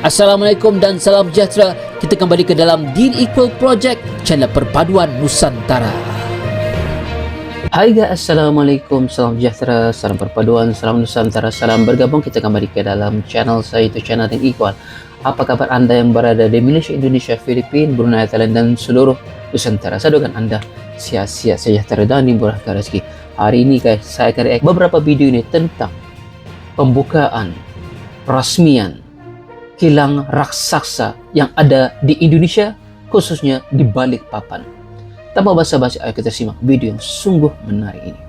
Assalamualaikum dan salam sejahtera. Kita kembali ke dalam Deal Equal Project, channel perpaduan Nusantara. Hai guys, Assalamualaikum, salam sejahtera, salam perpaduan, salam Nusantara, salam bergabung. Kita kembali ke dalam channel saya, itu channel Deal Equal. Apa kabar anda yang berada di Malaysia, Indonesia, Filipina, Brunei, Thailand dan seluruh Nusantara? Saya doakan anda sehat-sehat, sejahtera dan dimurahkan rezeki. Hari ini guys, saya akan react beberapa video ini tentang pembukaan perasmian kilang raksasa yang ada di Indonesia, khususnya di Balikpapan. Tanpa basa-basi, ayo kita simak video yang sungguh menarik ini.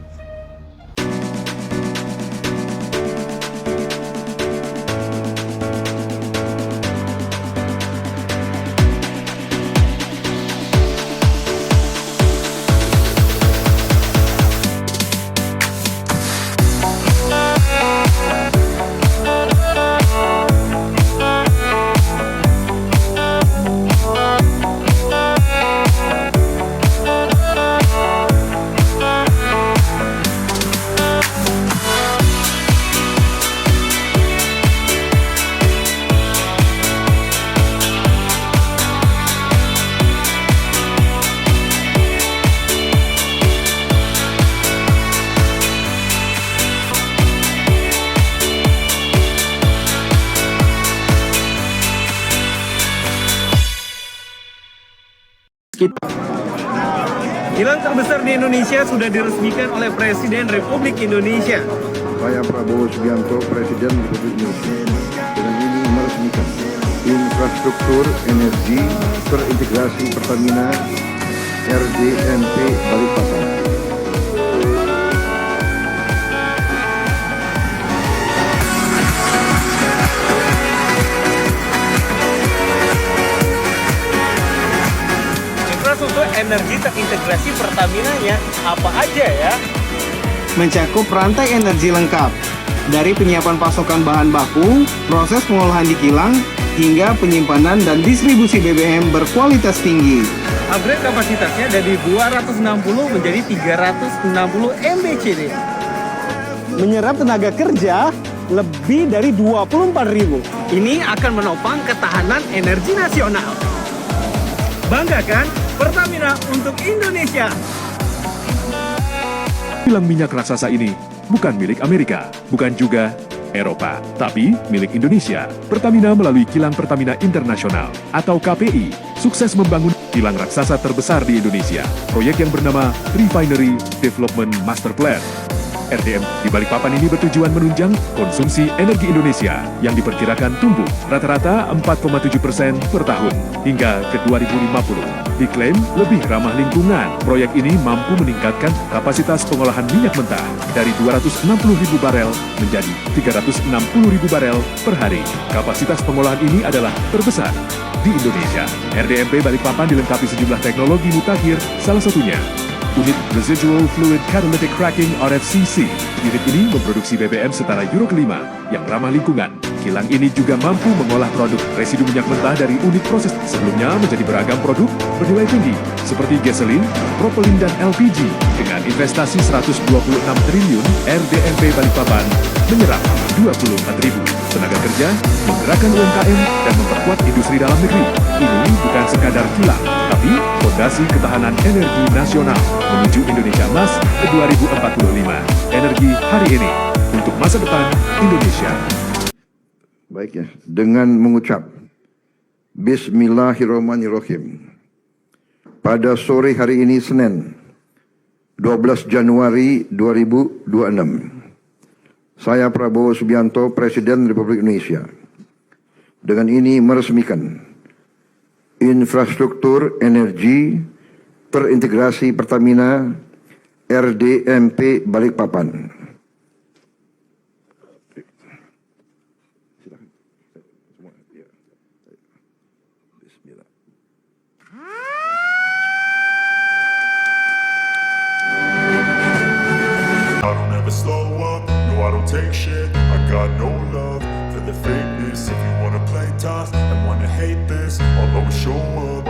Kilang terbesar di Indonesia sudah diresmikan oleh Presiden Republik Indonesia. Saya Prabowo Subianto, Presiden Republik Indonesia, dengan ini meresmikan infrastruktur energi terintegrasi Pertamina RDMP Balikpapan. Infrastruktur energi terintegrasi Pertamina-nya apa aja ya? Mencakup rantai energi lengkap, dari penyiapan pasokan bahan baku, proses pengolahan di kilang, hingga penyimpanan dan distribusi BBM berkualitas tinggi. Upgrade kapasitasnya dari 260 menjadi 360 MBCD. Menyerap tenaga kerja lebih dari 24.000. Ini akan menopang ketahanan energi nasional. Bangga kan? Pertamina untuk Indonesia. Kilang minyak raksasa ini bukan milik Amerika, bukan juga Eropa, tapi milik Indonesia. Pertamina melalui Kilang Pertamina Internasional atau KPI sukses membangun kilang raksasa terbesar di Indonesia. Proyek yang bernama Refinery Development Master Plan RDM di Balikpapan ini bertujuan menunjang konsumsi energi Indonesia yang diperkirakan tumbuh rata-rata 4,7% per tahun hingga ke 2050. Diklaim lebih ramah lingkungan. Proyek ini mampu meningkatkan kapasitas pengolahan minyak mentah dari 260.000 barel menjadi 360.000 barel per hari. Kapasitas pengolahan ini adalah terbesar di Indonesia. RDMP Balikpapan dilengkapi sejumlah teknologi mutakhir, salah satunya Unit Residual Fluid Catalytic Cracking RFCC. Unit ini memproduksi BBM setara Euro kelima yang ramah lingkungan. Kilang ini juga mampu mengolah produk residu minyak mentah dari unit proses sebelumnya menjadi beragam produk bernilai tinggi seperti gasolin, propelin, dan LPG. Dengan investasi 126 triliun, RDMP Balikpapan menyerap 24.000 tenaga kerja, menggerakkan UMKM, dan memperkuat industri dalam negeri. Ini bukan sekadar kilang, tapi fondasi ketahanan energi nasional menuju Indonesia Emas ke 2045. Energi hari ini untuk masa depan Indonesia. Baik ya, dengan mengucap Bismillahirrahmanirrahim. Pada sore hari ini Senin 12 Januari 2026, saya Prabowo Subianto, Presiden Republik Indonesia, dengan ini meresmikan infrastruktur energi terintegrasi Pertamina RDMP Balikpapan. Take shit, I got no love for the fakeness. If you wanna play tough and wanna hate this, I'll always show up.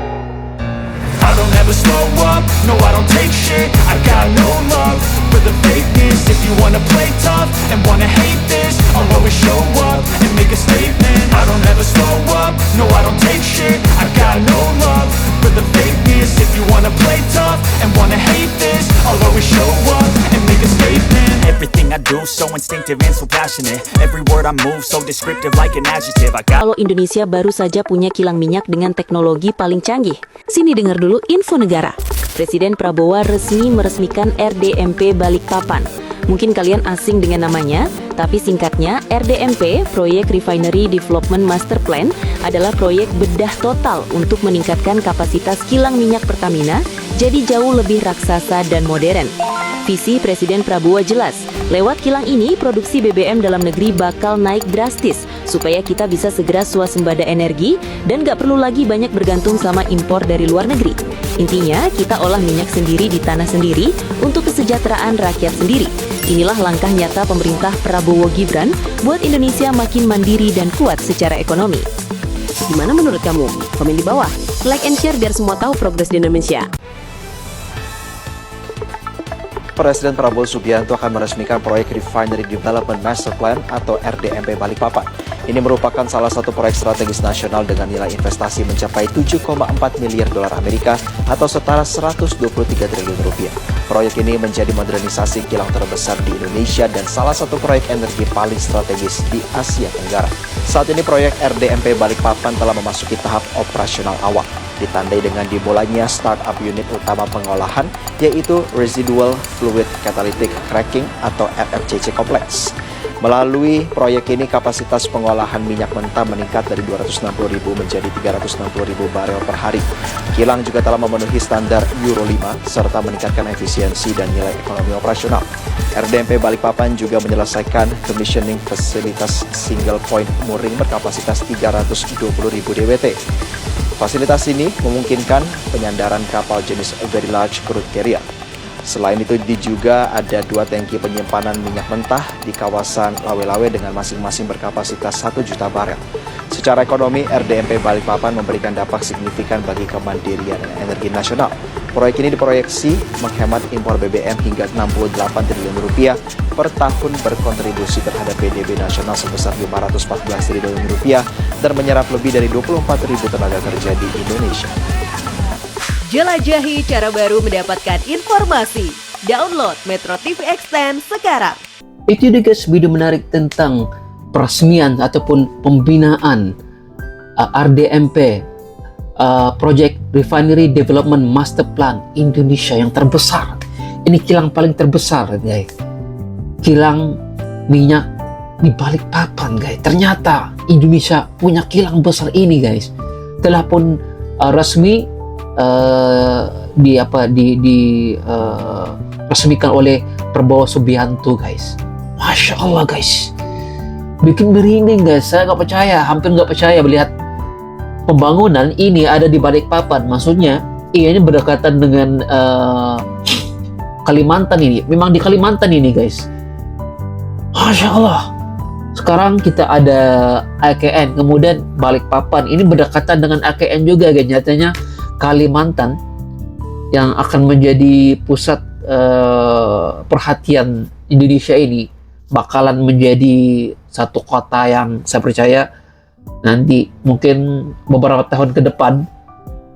I don't ever slow up, no I don't take shit. I got no love for the fakeness. If you wanna play tough and wanna hate this, I'll always show up and make a statement. I don't ever slow up. active and so passionate. Every word I move so descriptive like an adjective. I got Kalau Indonesia baru saja punya kilang minyak dengan teknologi paling canggih. Sini dengar dulu info negara. Presiden Prabowo resmi meresmikan RDMP Balikpapan. Mungkin kalian asing dengan namanya, tapi singkatnya RDMP, Proyek Refinery Development Master Plan, adalah proyek bedah total untuk meningkatkan kapasitas kilang minyak Pertamina jadi jauh lebih raksasa dan modern. Visi Presiden Prabowo jelas, lewat kilang ini produksi BBM dalam negeri bakal naik drastis supaya kita bisa segera swasembada energi dan gak perlu lagi banyak bergantung sama impor dari luar negeri. Intinya, kita olah minyak sendiri di tanah sendiri untuk kesejahteraan rakyat sendiri. Inilah langkah nyata pemerintah Prabowo Gibran buat Indonesia makin mandiri dan kuat secara ekonomi. Gimana menurut kamu? Komen di bawah. Like and share biar semua tahu progres di Indonesia. Presiden Prabowo Subianto akan meresmikan proyek Refinery Development Master Plan atau RDMP Balikpapan. Ini merupakan salah satu proyek strategis nasional dengan nilai investasi mencapai 7,4 miliar dolar Amerika atau setara 123 triliun rupiah. Proyek ini menjadi modernisasi kilang terbesar di Indonesia dan salah satu proyek energi paling strategis di Asia Tenggara. Saat ini proyek RDMP Balikpapan telah memasuki tahap operasional awal, ditandai dengan dimulainya startup unit utama pengolahan, yaitu Residual Fluid Catalytic Cracking atau RFCC Complex. Melalui proyek ini, kapasitas pengolahan minyak mentah meningkat dari 260.000 menjadi 360.000 barel per hari. Kilang juga telah memenuhi standar Euro 5 serta meningkatkan efisiensi dan nilai ekonomi operasional. RDMP Balikpapan juga menyelesaikan commissioning fasilitas single point mooring berkapasitas 320.000 DWT. Fasilitas ini memungkinkan penyandaran kapal jenis Very Large Crude Carrier. Selain itu, juga ada 2 tangki penyimpanan minyak mentah di kawasan Lawe-Lawe dengan masing-masing berkapasitas 1 juta barel. Secara ekonomi, RDMP Balikpapan memberikan dampak signifikan bagi kemandirian energi nasional. Proyek ini diproyeksi menghemat impor BBM hingga 68 triliun rupiah per tahun, berkontribusi terhadap PDB nasional sebesar 514 triliun rupiah dan menyerap lebih dari 24.000 tenaga kerja di Indonesia. Jelajahi cara baru mendapatkan informasi. Download Metro TV Extend sekarang. Itu dia guys, video menarik tentang peresmian ataupun pembinaan RDMP, Project Refinery Development Master Plan Indonesia yang terbesar. Ini kilang paling terbesar guys, kilang minyak di Balikpapan guys. Ternyata Indonesia punya kilang besar ini guys. Telah pun resmi resmikan oleh Prabowo Subianto guys. Masya Allah guys, bikin merinding guys. Saya nggak percaya, hampir nggak percaya melihat pembangunan ini ada di Balikpapan. Maksudnya ini berdekatan dengan Kalimantan ini. Memang di Kalimantan ini guys. Masya Allah. Sekarang kita ada AKN, kemudian Balikpapan ini berdekatan dengan AKN juga guys. Nyatanya Kalimantan yang akan menjadi pusat perhatian Indonesia ini bakalan menjadi satu kota yang saya percaya nanti mungkin beberapa tahun ke depan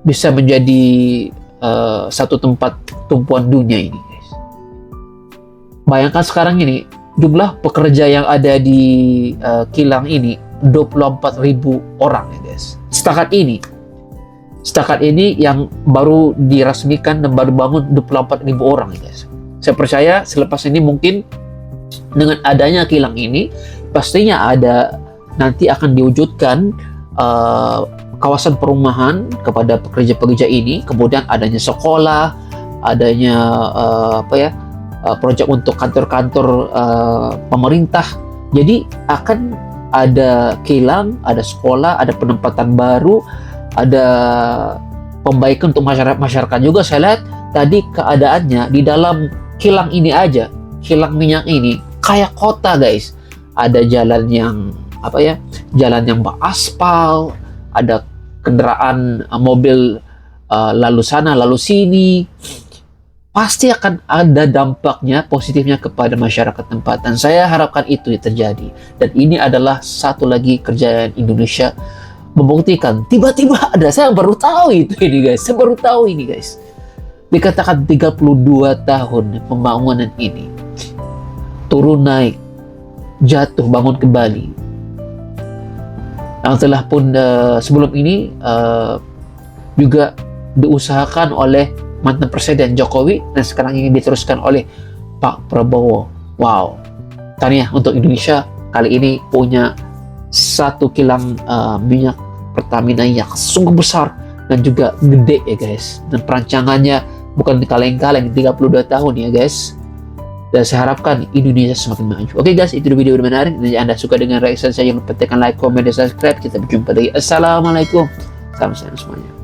bisa menjadi satu tempat tumpuan dunia ini guys. Bayangkan sekarang ini jumlah pekerja yang ada di kilang ini 24.000 orang ya guys. Setakat ini yang baru diresmikan dan baru bangun 24.000 orang ya guys. Saya percaya selepas ini mungkin dengan adanya kilang ini pastinya ada nanti akan diwujudkan kawasan perumahan kepada pekerja-pekerja ini, kemudian adanya sekolah, adanya proyek untuk kantor-kantor pemerintah. Jadi akan ada kilang, ada sekolah, ada penempatan baru, ada pembaikan untuk masyarakat juga. Saya lihat tadi keadaannya di dalam kilang ini aja, kilang minyak ini kayak kota guys. Ada jalan yang jalan yang beraspal, ada kendaraan mobil lalu sana lalu sini. Pasti akan ada dampaknya positifnya kepada masyarakat tempat, dan saya harapkan itu terjadi. Dan ini adalah satu lagi kerjaan Indonesia membuktikan. Tiba-tiba ada, saya baru tahu ini guys, dikatakan 32 tahun pembangunan ini turun naik jatuh bangun kembali. Yang telah pun sebelum ini juga diusahakan oleh mantan Presiden Jokowi dan sekarang ingin diteruskan oleh Pak Prabowo. Wow, tahniah untuk Indonesia kali ini punya satu kilang minyak Pertamina yang sungguh besar dan juga gede ya guys, dan perancangannya bukan kaleng-kaleng 32 tahun ya guys. Dan saya harapkan Indonesia semakin maju. Oke guys, itu video menarik. Jika Anda suka dengan reaction saya, jangan lupa tekan like, comment, dan subscribe. Kita berjumpa lagi. Assalamualaikum. Salam sehat semuanya.